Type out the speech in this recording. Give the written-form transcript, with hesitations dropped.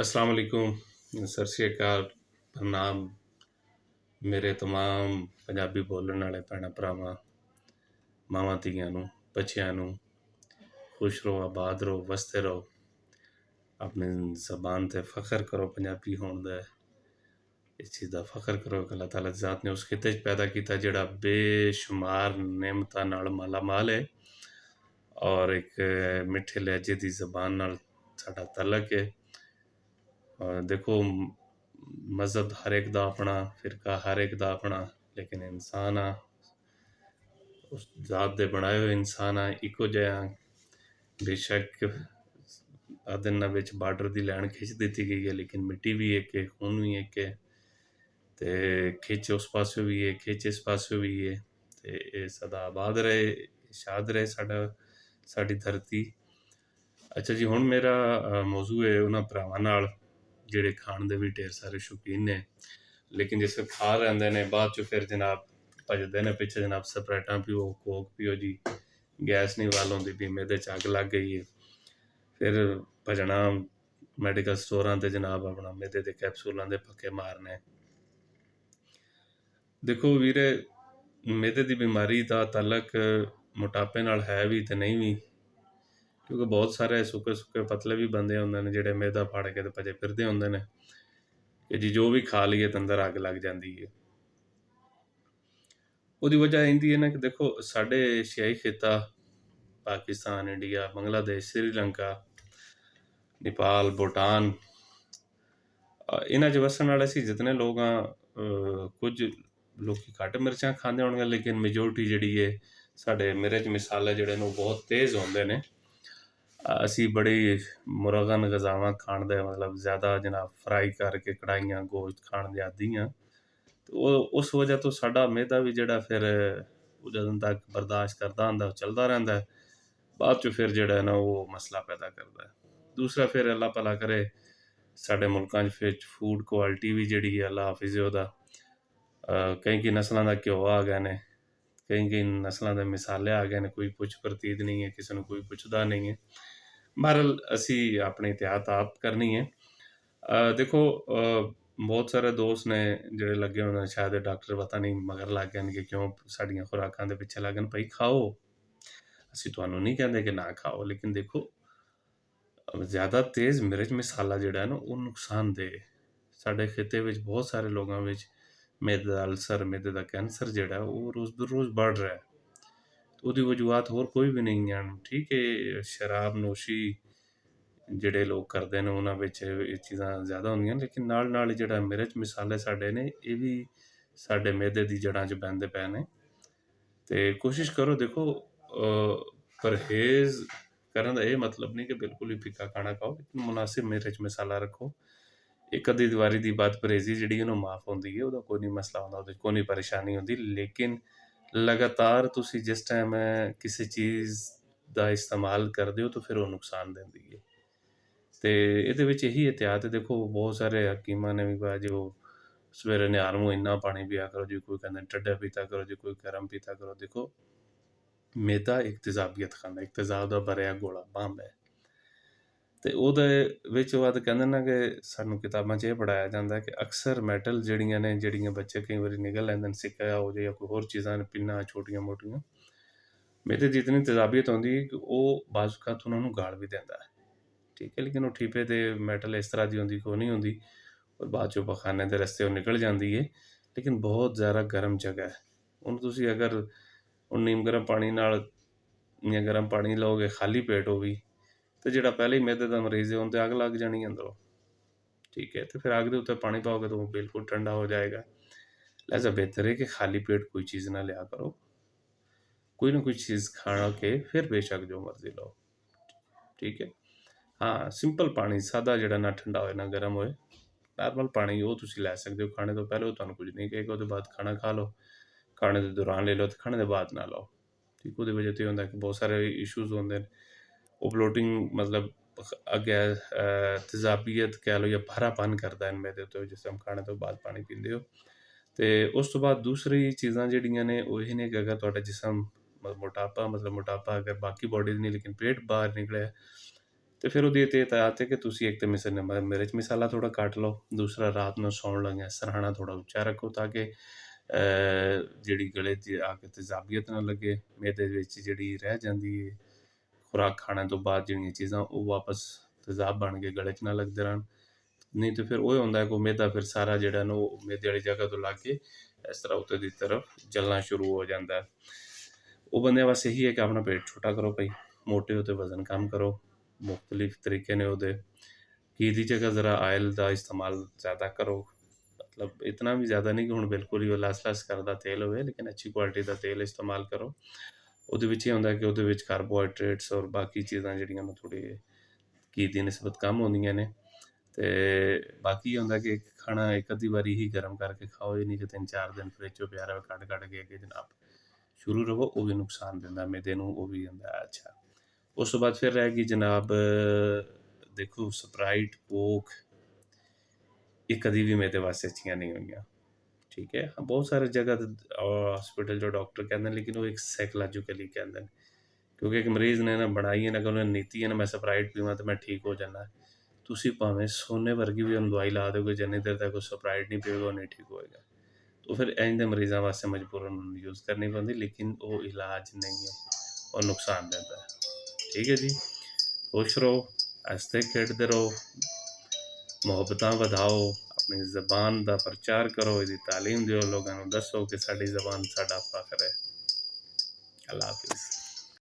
अस्सलाम वालेकुम सत श्री अकाल प्रणाम ਮੇਰੇ तमाम ਪੰਜਾਬੀ ਬੋਲਣ ਵਾਲੇ ਭੈਣਾਂ ਭਰਾਵਾਂ ਮਾਵਾਂ ਧੀਆਂ ਨੂੰ ਬੱਚਿਆਂ ਨੂੰ ਖੁਸ਼ ਰਹੋ ਆਬਾਦ ਰਹੋ ਵਸਦੇ ਰਹੋ ਆਪਣੀ ਜ਼ਬਾਨ 'ਤੇ ਫਖਰ ਕਰੋ ਪੰਜਾਬੀ ਹੋਣ ਦਾ ਇਸ ਚੀਜ਼ ਦਾ ਫਖਰ ਕਰੋ ਕਿ ਅੱਲਾਹ ਤਾਲਾ ਦੀ ਜ਼ਾਤ ਨੇ ਉਸ ਖਿੱਤੇ 'ਚ ਪੈਦਾ ਕੀਤਾ ਜਿਹੜਾ ਬੇਸ਼ੁਮਾਰ ਨਿਮਤਾਂ ਨਾਲ ਮਾਲਾ ਮਾਲ ਹੈ ਔਰ ਇੱਕ ਮਿੱਠੇ ਲਹਿਜੇ ਦੀ ਜ਼ਬਾਨ ਨਾਲ ਸਾਡਾ ਤਲਕ ਹੈ ਦੇਖੋ ਮਜ਼ਹਬ ਹਰ ਇੱਕ ਦਾ ਆਪਣਾ ਫਿਰਕਾ ਹਰ ਇੱਕ ਦਾ ਆਪਣਾ ਲੇਕਿਨ ਇਨਸਾਨ ਆ ਉਸ ਜ਼ਾਤ ਦੇ ਬਣਾਏ ਹੋਏ ਇਨਸਾਨ ਆ ਇੱਕੋ ਜਿਹਾ ਬੇਸ਼ੱਕ ਦਿਨਾਂ ਵਿੱਚ ਬਾਰਡਰ ਦੀ ਲਾਈਨ ਖਿੱਚ ਦਿੱਤੀ ਗਈ ਹੈ ਲੇਕਿਨ ਮਿੱਟੀ ਵੀ ਇੱਕ ਹੈ ਖੂਨ ਵੀ ਇੱਕ ਹੈ ਅਤੇ ਖਿੱਚ ਉਸ ਪਾਸਿਓਂ ਵੀ ਹੈ ਖਿੱਚ ਇਸ ਪਾਸਿਓਂ ਵੀ ਹੈ ਅਤੇ ਇਹ ਸਦਾ ਆਬਾਦ ਰਹੇ ਸ਼ਾਦ ਰਹੇ ਸਾਡੀ ਧਰਤੀ। ਅੱਛਾ ਜੀ, ਹੁਣ ਮੇਰਾ ਮੌਜ਼ੂ ਹੈ ਉਹਨਾਂ ਭਰਾਵਾਂ ਨਾਲ ਜਿਹੜੇ ਖਾਣ ਦੇ ਵੀ ਢੇਰ ਸਾਰੇ ਸ਼ੌਕੀਨ ਨੇ ਲੇਕਿਨ ਜਿਸ ਖਾ ਲੈਂਦੇ ਨੇ ਬਾਅਦ 'ਚੋਂ ਫਿਰ ਜਨਾਬ ਭੱਜਦੇ ਨੇ ਪਿੱਛੇ ਜਨਾਬ ਸਪਰੈਟਾਂ ਪੀਓ ਕੋਕ ਪੀਓ ਜੀ ਗੈਸ ਨਹੀਂ ਵੱਲ ਹੁੰਦੀ ਵੀ ਇਹਦੇ 'ਚ ਅੱਗ ਲੱਗ ਗਈ ਹੈ ਫਿਰ ਭੱਜਣਾ ਮੈਡੀਕਲ ਸਟੋਰਾਂ 'ਤੇ ਜਨਾਬ ਆਪਣਾ ਮੈਦੇ ਦੇ ਕੈਪਸੂਲਾਂ ਦੇ ਪੱਕੇ ਮਾਰਨੇ। ਦੇਖੋ ਵੀਰੇ, ਮੈਦੇ ਦੀ ਬਿਮਾਰੀ ਦਾ ਤਾਲਕ ਮੋਟਾਪੇ ਨਾਲ ਹੈ ਵੀ ਅਤੇ ਨਹੀਂ ਵੀ ਕਿਉਂਕਿ ਬਹੁਤ ਸਾਰੇ ਸੁੱਕੇ ਪਤਲੇ ਵੀ ਬੰਦੇ ਹੁੰਦੇ ਨੇ ਜਿਹੜੇ ਮੈਦਾ ਫੜ ਕੇ ਤੇ ਭੱਜੇ ਫਿਰਦੇ ਹੁੰਦੇ ਨੇ ਕਿ ਜੀ ਜੋ ਵੀ ਖਾ ਲਈਏ ਤਾਂ ਅੰਦਰ ਅੱਗ ਲੱਗ ਜਾਂਦੀ ਹੈ। ਉਹਦੀ ਵਜ੍ਹਾ ਇਹਦੀ ਹੈ ਨਾ ਕਿ ਦੇਖੋ ਸਾਡੇ ਏਸ਼ੀਆਈ ਖਿੱਤਾ ਪਾਕਿਸਤਾਨ ਇੰਡੀਆ ਬੰਗਲਾਦੇਸ਼ ਸ੍ਰੀਲੰਕਾ ਨੇਪਾਲ ਭੂਟਾਨ ਇਹਨਾਂ 'ਚ ਵਸਣ ਵਾਲੇ ਸੀ ਜਿਤਨੇ ਲੋਕ ਆ ਕੁਝ ਲੋਕ ਘੱਟ ਮਿਰਚਾਂ ਖਾਂਦੇ ਹੋਣਗੇ ਲੇਕਿਨ ਮੈਜੋਰਟੀ ਜਿਹੜੀ ਹੈ ਸਾਡੇ ਮਿਰਚ ਮਸਾਲੇ ਜਿਹੜੇ ਨੇ ਉਹ ਬਹੁਤ ਤੇਜ਼ ਹੁੰਦੇ ਨੇ। ਅਸੀਂ ਬੜੀ ਮੁਰਗਨ ਗਜ਼ਾਵਾਂ ਖਾਣ ਦੇ ਮਤਲਬ ਜ਼ਿਆਦਾ ਜਨਾਬ ਫਰਾਈ ਕਰਕੇ ਕੜਾਹੀਆਂ ਗੋਸ਼ਤ ਖਾਣ ਦੇ ਆਦੀ ਹਾਂ ਅਤੇ ਉਹ ਉਸ ਵਜ੍ਹਾ ਤੋਂ ਸਾਡਾ ਮਿਹਦਾ ਵੀ ਜਿਹੜਾ ਫਿਰ ਉਹ ਜਦੋਂ ਤੱਕ ਬਰਦਾਸ਼ਤ ਕਰਦਾ ਹੁੰਦਾ ਉਹ ਚੱਲਦਾ ਰਹਿੰਦਾ ਬਾਅਦ 'ਚ ਫਿਰ ਜਿਹੜਾ ਨਾ ਉਹ ਮਸਲਾ ਪੈਦਾ ਕਰਦਾ। ਦੂਸਰਾ ਫਿਰ ਅੱਲਾ ਭਲਾ ਕਰੇ ਸਾਡੇ ਮੁਲਕਾਂ 'ਚ ਫਿਰ ਫੂਡ ਕੁਆਲਿਟੀ ਵੀ ਜਿਹੜੀ ਹੈ ਅੱਲਾ ਹਾਫਿਜ਼ ਉਹਦਾ ਕਈ ਨਸਲਾਂ ਦਾ ਘਿਓ ਆ ਗਏ ਨੇ ਕਈ ਨਸਲਾਂ ਦੇ ਮਸਾਲੇ ਆ ਗਏ ਨੇ ਕੋਈ ਪੁੱਛ ਪ੍ਰਤੀਤ ਨਹੀਂ ਹੈ ਕਿਸੇ ਨੂੰ ਕੋਈ ਪੁੱਛਦਾ ਨਹੀਂ ਹੈ। ਬਹਰਹਾਲ ਅਸੀਂ ਆਪਣੀ ਇਹਤਿਆਤ ਆਪ ਕਰਨੀ ਹੈ। ਦੇਖੋ ਬਹੁਤ ਸਾਰੇ ਦੋਸਤ ਨੇ ਜਿਹੜੇ ਲੱਗੇ ਹੋਏ ਨੇ ਸ਼ਾਇਦ ਡਾਕਟਰ ਪਤਾ ਨਹੀਂ ਮਗਰ ਲੱਗ ਗਏ ਨੇ ਕਿ ਕਿਉਂ ਸਾਡੀਆਂ ਖੁਰਾਕਾਂ ਦੇ ਪਿੱਛੇ ਲੱਗਣ ਭਾਈ ਖਾਓ ਅਸੀਂ ਤੁਹਾਨੂੰ ਨਹੀਂ ਕਹਿੰਦੇ ਕਿ ਨਾ ਖਾਓ ਲੇਕਿਨ ਦੇਖੋ ਜ਼ਿਆਦਾ ਤੇਜ਼ ਮਿਰਚ ਮਸਾਲਾ ਜਿਹੜਾ ਹੈ ਨਾ ਉਹ ਨੁਕਸਾਨਦੇਹ ਸਾਡੇ ਖਿੱਤੇ ਵਿੱਚ ਬਹੁਤ ਸਾਰੇ ਲੋਕਾਂ ਵਿੱਚ ਮੈਦੇ ਦਾ ਅਲਸਰ ਮੈਦੇ ਦਾ ਕੈਂਸਰ ਜਿਹੜਾ ਉਹ ਰੋਜ਼ ਬ ਰੋਜ਼ बढ़ ਰਿਹਾ ਹੈ। ਉਹਦੀ ਵਜੂਹਾਤ ਹੋਰ ਕੋਈ ਵੀ ਨਹੀਂ ਹਨ। ਠੀਕ ਹੈ, ਸ਼ਰਾਬ ਨੋਸ਼ੀ ਜਿਹੜੇ ਲੋਕ ਕਰਦੇ ਨੇ ਉਹਨਾਂ ਵਿੱਚ ਇਹ ਚੀਜ਼ਾਂ ਜ਼ਿਆਦਾ ਹੁੰਦੀਆਂ ਲੇਕਿਨ ਨਾਲ ਜਿਹੜਾ ਮਿਰਚ ਮਸਾਲੇ ਸਾਡੇ ਨੇ ਇਹ ਵੀ ਸਾਡੇ ਮੈਦੇ ਦੀ ਜੜ੍ਹਾਂ 'ਚ ਪੈਂਦੇ ਪਏ ਨੇ ਅਤੇ ਕੋਸ਼ਿਸ਼ ਕਰੋ ਦੇਖੋ ਪਰਹੇਜ਼ ਕਰਨ ਦਾ ਇਹ ਮਤਲਬ ਨਹੀਂ ਕਿ ਬਿਲਕੁਲ ਹੀ ਫਿੱਕਾ ਖਾਣਾ ਖਾਓ ਲੇਕਿਨ ਮੁਨਾਸਿਬ ਮਿਰਚ ਮਸਾਲਾ ਰੱਖੋ। ਇੱਕ ਅੱਧੀ ਦੀਵਾਰੀ ਦੀ ਬਾਤ ਪਰਹੇਜ਼ੀ ਜਿਹੜੀ ਉਹਨੂੰ ਮਾਫ ਹੁੰਦੀ ਹੈ ਉਹਦਾ ਕੋਈ ਨਹੀਂ ਮਸਲਾ ਹੁੰਦਾ ਉਹਦੇ 'ਚ ਕੋਈ ਨਹੀਂ ਪਰੇਸ਼ਾਨੀ ਹੁੰਦੀ ਲੇਕਿਨ ਲਗਾਤਾਰ ਤੁਸੀਂ ਜਿਸ ਟਾਈਮ ਕਿਸੇ ਚੀਜ਼ ਦਾ ਇਸਤੇਮਾਲ ਕਰਦੇ ਹੋ ਤਾਂ ਫਿਰ ਉਹ ਨੁਕਸਾਨ ਦਿੰਦੀ ਹੈ ਅਤੇ ਇਹਦੇ ਵਿੱਚ ਇਹੀ ਇਹਤਿਆਤ ਹੈ। ਦੇਖੋ ਬਹੁਤ ਸਾਰੇ ਹਕੀਮਾਂ ਨੇ ਵੀ ਕਿਹਾ ਜੋ ਸਵੇਰੇ ਨਿਹਾਰ ਨੂੰ ਇੰਨਾ ਪਾਣੀ ਪੀਆ ਕਰੋ ਜੀ ਕੋਈ ਕਹਿੰਦਾ ਠੰਡਾ ਪੀਤਾ ਕਰੋ ਜੀ ਕੋਈ ਗਰਮ ਪੀਤਾ ਕਰੋ। ਦੇਖੋ ਮੈਦਾ ਇੱਕ ਤੇਜ਼ਾਬੀਅਤ ਖਾਨਾ ਇੱਕ ਤੇਜ਼ਾਬ ਦਾ ਭਰਿਆ ਗੋਲਾ ਬੰਬ ਹੈ ਅਤੇ ਉਹਦੇ ਵਿੱਚ ਬਾਅਦ ਕਹਿੰਦੇ ਨਾ ਕਿ ਸਾਨੂੰ ਕਿਤਾਬਾਂ 'ਚ ਇਹ ਪੜ੍ਹਾਇਆ ਜਾਂਦਾ ਕਿ ਅਕਸਰ ਮੈਟਲ ਜਿਹੜੀਆਂ ਬੱਚੇ ਕਈ ਵਾਰੀ ਨਿਗਲ ਲੈਂਦੇ ਨੇ ਸਿੱਕਾ ਹੋ ਜਾਏ ਜਾਂ ਕੋਈ ਹੋਰ ਚੀਜ਼ਾਂ ਨੇ ਪਿੰਨਾਂ ਛੋਟੀਆਂ ਮੋਟੀਆਂ ਮੈਦੇ ਦੀ ਇਤਨੀ ਤੇਜ਼ਾਬੀਅਤ ਹੁੰਦੀ ਕਿ ਉਹ ਬਾਜ਼ੂ ਔਕਾਤ ਉਹਨਾਂ ਨੂੰ ਗਾਲ ਵੀ ਦਿੰਦਾ ਹੈ। ਠੀਕ ਹੈ, ਲੇਕਿਨ ਉਹ ਠੀਪੇ 'ਤੇ ਮੈਟਲ ਇਸ ਤਰ੍ਹਾਂ ਦੀ ਹੁੰਦੀ ਕਿ ਉਹ ਨਹੀਂ ਹੁੰਦੀ ਔਰ ਬਾਅਦ 'ਚੋਂ ਪਖਾਨੇ ਦੇ ਰਸਤੇ ਉਹ ਨਿਕਲ ਜਾਂਦੀ ਹੈ ਲੇਕਿਨ ਬਹੁਤ ਜ਼ਿਆਦਾ ਗਰਮ ਜਗ੍ਹਾ ਹੈ ਉਹਨੂੰ ਤੁਸੀਂ ਅਗਰ ਉਹ ਨੀਮ ਗਰਮ ਪਾਣੀ ਨਾਲ ਜਾਂ ਗਰਮ ਪਾਣੀ ਲਓਗੇ ਖਾਲੀ ਪੇਟ ਉਹ ਵੀ ਅਤੇ ਜਿਹੜਾ ਪਹਿਲੇ ਹੀ ਮੈਦੇ ਦਾ ਮਰੀਜ਼ ਹੈ ਉਹਨੂੰ 'ਤੇ ਅੱਗ ਲੱਗ ਜਾਣੀ ਅੰਦਰੋਂ। ਠੀਕ ਹੈ, ਅਤੇ ਫਿਰ ਅੱਗ ਦੇ ਉੱਤੇ ਪਾਣੀ ਪਾਓਗੇ ਤਾਂ ਉਹ ਬਿਲਕੁਲ ਠੰਡਾ ਹੋ ਜਾਏਗਾ। ਲਿਹਾਜ਼ਾ ਬਿਹਤਰ ਹੈ ਕਿ ਖਾਲੀ ਪੇਟ ਕੋਈ ਚੀਜ਼ ਨਾ ਲਿਆ ਕਰੋ ਕੋਈ ਨਾ ਕੋਈ ਚੀਜ਼ ਖਾ ਕੇ ਫਿਰ ਬੇਸ਼ੱਕ ਜੋ ਮਰਜ਼ੀ ਲਓ। ਠੀਕ ਹੈ, ਹਾਂ ਸਿੰਪਲ ਪਾਣੀ ਸਾਦਾ ਜਿਹੜਾ ਨਾ ਠੰਡਾ ਹੋਏ ਨਾ ਗਰਮ ਹੋਏ ਨਾਰਮਲ ਪਾਣੀ ਉਹ ਤੁਸੀਂ ਲੈ ਸਕਦੇ ਹੋ ਖਾਣੇ ਤੋਂ ਪਹਿਲਾਂ ਉਹ ਤੁਹਾਨੂੰ ਕੁਝ ਨਹੀਂ ਕਹੇਗਾ ਉਹਦੇ ਬਾਅਦ ਖਾਣਾ ਖਾ ਲਓ ਖਾਣੇ ਦੇ ਦੌਰਾਨ ਲੈ ਲਓ ਅਤੇ ਖਾਣੇ ਦੇ ਬਾਅਦ ਨਾ ਲਓ। ਠੀਕ, ਉਹਦੀ ਵਜ੍ਹਾ ਤੋਂ ਇਹ ਹੁੰਦਾ ਕਿ ਬਹੁਤ ਸਾਰੇ ਇਸ਼ੂਜ਼ ਹੁੰਦੇ ਨੇ ਉਹ ਬਲੋਟਿੰਗ ਮਤਲਬ ਅੱਗੇ ਤੇਜ਼ਾਬੀਅਤ ਕਹਿ ਲਓ ਜਾਂ ਭਾਰਾਪਨ ਕਰਦਾ ਹੈ ਮੈਦੇ ਤੋਂ ਜਿਸ ਟਾਈਮ ਖਾਣੇ ਤੋਂ ਬਾਅਦ ਪਾਣੀ ਪੀਂਦੇ ਹੋ। ਅਤੇ ਉਸ ਤੋਂ ਬਾਅਦ ਦੂਸਰੀ ਚੀਜ਼ਾਂ ਜਿਹੜੀਆਂ ਨੇ ਉਹ ਇਹ ਨੇ ਕਿ ਅਗਰ ਤੁਹਾਡਾ ਜਿਸਮ ਮੋਟਾਪਾ ਅਗਰ ਬਾਕੀ ਬੋਡੀ ਨਹੀਂ ਲੇਕਿਨ ਪੇਟ ਬਾਹਰ ਨਿਕਲਿਆ ਤੇ ਫਿਰ ਉਹਦੀ ਤੇ ਹਦਾਇਤ ਹੈ ਕਿ ਤੁਸੀਂ ਇੱਕ ਤਾਂ ਮਿਰਚ ਮਸਾਲਾ ਥੋੜ੍ਹਾ ਘੱਟ ਲਓ, ਦੂਸਰਾ ਰਾਤ ਨੂੰ ਸੌਣ ਲੱਗਿਆਂ ਸਿਰਹਾਣਾ ਥੋੜ੍ਹਾ ਉੱਚਾ ਰੱਖੋ ਤਾਂ ਕਿ ਜਿਹੜੀ ਗਲੇ 'ਚ ਆ ਕੇ ਤੇਜ਼ਾਬੀਅਤ ਨਾ ਲੱਗੇ, ਮਿਹਦੇ ਵਿੱਚ ਜਿਹੜੀ ਰਹਿ ਜਾਂਦੀ ਹੈ ਖੁਰਾਕ ਖਾਣੇ ਤੋਂ ਬਾਅਦ ਜਿਹੜੀਆਂ ਚੀਜ਼ਾਂ ਉਹ ਵਾਪਸ ਤੇਜ਼ਾਬ ਬਣ ਕੇ ਗਲੇ 'ਚ ਨਾ ਲੱਗਦੇ ਰਹਿਣ। ਨਹੀਂ ਤਾਂ ਫਿਰ ਉਹ ਹੁੰਦਾ ਕਿ ਮਿਹਦਾ ਫਿਰ ਸਾਰਾ ਜਿਹੜਾ ਨਾ ਉਹ ਮਿਹਦੇ ਵਾਲੀ ਜਗ੍ਹਾ ਤੋਂ ਲੱਗ ਕੇ ਇਸ ਤਰ੍ਹਾਂ ਉੱਤੇ ਦੀ ਤਰਫ ਜਲਣਾ ਸ਼ੁਰੂ ਹੋ ਜਾਂਦਾ ਹੈ। ਉਹ ਬੰਦਿਆਂ ਵਾਸਤੇ ਇਹੀ ਹੈ ਕਿ ਆਪਣਾ ਪੇਟ ਛੋਟਾ ਕਰੋ ਭਾਈ, ਮੋਟੇ ਹੋ ਤੇ ਵਜ਼ਨ ਕਮ ਕਰੋ। ਮੁਖਤਲਿਫ ਤਰੀਕੇ ਨੇ ਉਹਦੇ। ਘੀ ਦੀ ਜਗ੍ਹਾ ਜ਼ਰਾ ਆਇਲ ਦਾ ਇਸਤੇਮਾਲ ਜ਼ਿਆਦਾ ਕਰੋ, ਮਤਲਬ ਇਤਨਾ ਵੀ ਜ਼ਿਆਦਾ ਨਹੀਂ ਕਿ ਹੁਣ ਬਿਲਕੁਲ ਹੀ ਉਹ ਲਸ ਕਰਦਾ ਤੇਲ ਹੋਵੇ, ਲੇਕਿਨ ਅੱਛੀ ਕੁਆਲਿਟੀ ਦਾ ਤੇਲ ਇਸਤੇਮਾਲ ਕਰੋ। ਉਹਦੇ ਵਿੱਚ ਇਹ ਹੁੰਦਾ ਕਿ ਉਹਦੇ ਵਿੱਚ ਕਾਰਬੋਹਾਈਡਰੇਟਸ ਔਰ ਬਾਕੀ ਚੀਜ਼ਾਂ ਜਿਹੜੀਆਂ ਨੂੰ ਥੋੜ੍ਹੀ ਘੀ ਦੀ ਨਿਸਬਤ ਕਮ ਹੁੰਦੀਆਂ ਨੇ। ਅਤੇ ਬਾਕੀ ਇਹ ਹੁੰਦਾ ਕਿ ਖਾਣਾ ਇੱਕ ਅੱਧੀ ਵਾਰੀ ਹੀ ਗਰਮ ਕਰਕੇ ਖਾਓ, ਇਹ ਨਹੀਂ ਕਿ 3-4 ਦਿਨ ਫਰਿੱਜ 'ਚੋਂ ਪਿਆ ਰਹੇ ਕੱਢ ਕੇ ਅੱਗੇ ਜਨਾਬ ਸ਼ੁਰੂ ਰਹੋ, ਉਹ ਵੀ ਨੁਕਸਾਨ ਦਿੰਦਾ ਮੈਦੇ ਨੂੰ, ਉਹ ਵੀ ਹੁੰਦਾ ਅੱਛਾ। ਉਸ ਤੋਂ ਬਾਅਦ ਫਿਰ ਰਹਿ ਗਈ ਜਨਾਬ, ਦੇਖੋ ਸਪਰਾਈਟ, ਕੋਕ ਇਹ ਕਦੀ ਵੀ ਮੈਦੇ ਵਾਸਤੇ ਅੱਛੀਆਂ ਨਹੀਂ ਹੋਈਆਂ, ਠੀਕ ਹੈ। ਬਹੁਤ ਸਾਰੇ ਜਗ੍ਹਾ ਹਸਪੀਟਲ 'ਚੋਂ ਡਾਕਟਰ ਕਹਿੰਦੇ ਨੇ, ਲੇਕਿਨ ਉਹ ਇੱਕ ਸਾਈਕੋਲੋਜੀਕਲੀ ਕਹਿੰਦੇ ਨੇ, ਕਿਉਂਕਿ ਇੱਕ ਮਰੀਜ਼ ਨੇ ਨਾ ਬਣਾਈ ਹੈ ਨਾ, ਕਿ ਉਹਨੇ ਨੀਤੀ ਹੈ ਨਾ ਮੈਂ ਸਪਰਾਈਟ ਪੀਵਾਂ ਤਾਂ ਮੈਂ ਠੀਕ ਹੋ ਜਾਣਾ। ਤੁਸੀਂ ਭਾਵੇਂ ਸੋਨੇ ਵਰਗੀ ਵੀ ਉਹਨੂੰ ਦਵਾਈ ਲਾ ਦਿਓਗੇ, ਜਿੰਨੀ ਦੇਰ ਤੱਕ ਉਹ ਸਪਰਾਈਟ ਨਹੀਂ ਪੀਵੇਗਾ ਉਹ ਨਹੀਂ ਠੀਕ ਹੋਏਗਾ। तो फिर इंज दे मरीज़ों वास्ते मजबूरन यूज़ करनी पैंदी, लेकिन वो इलाज नहीं है और नुकसान देता है। ठीक है जी, खुश रहो, हसते खेडते रहो, मुहब्बतां वधाओ, अपनी ज़बान का प्रचार करो, इसकी तालीम दिओ, लोगों को दसो कि साडी ज़बान साडा फख्र है। अल्लाह हाफिज़।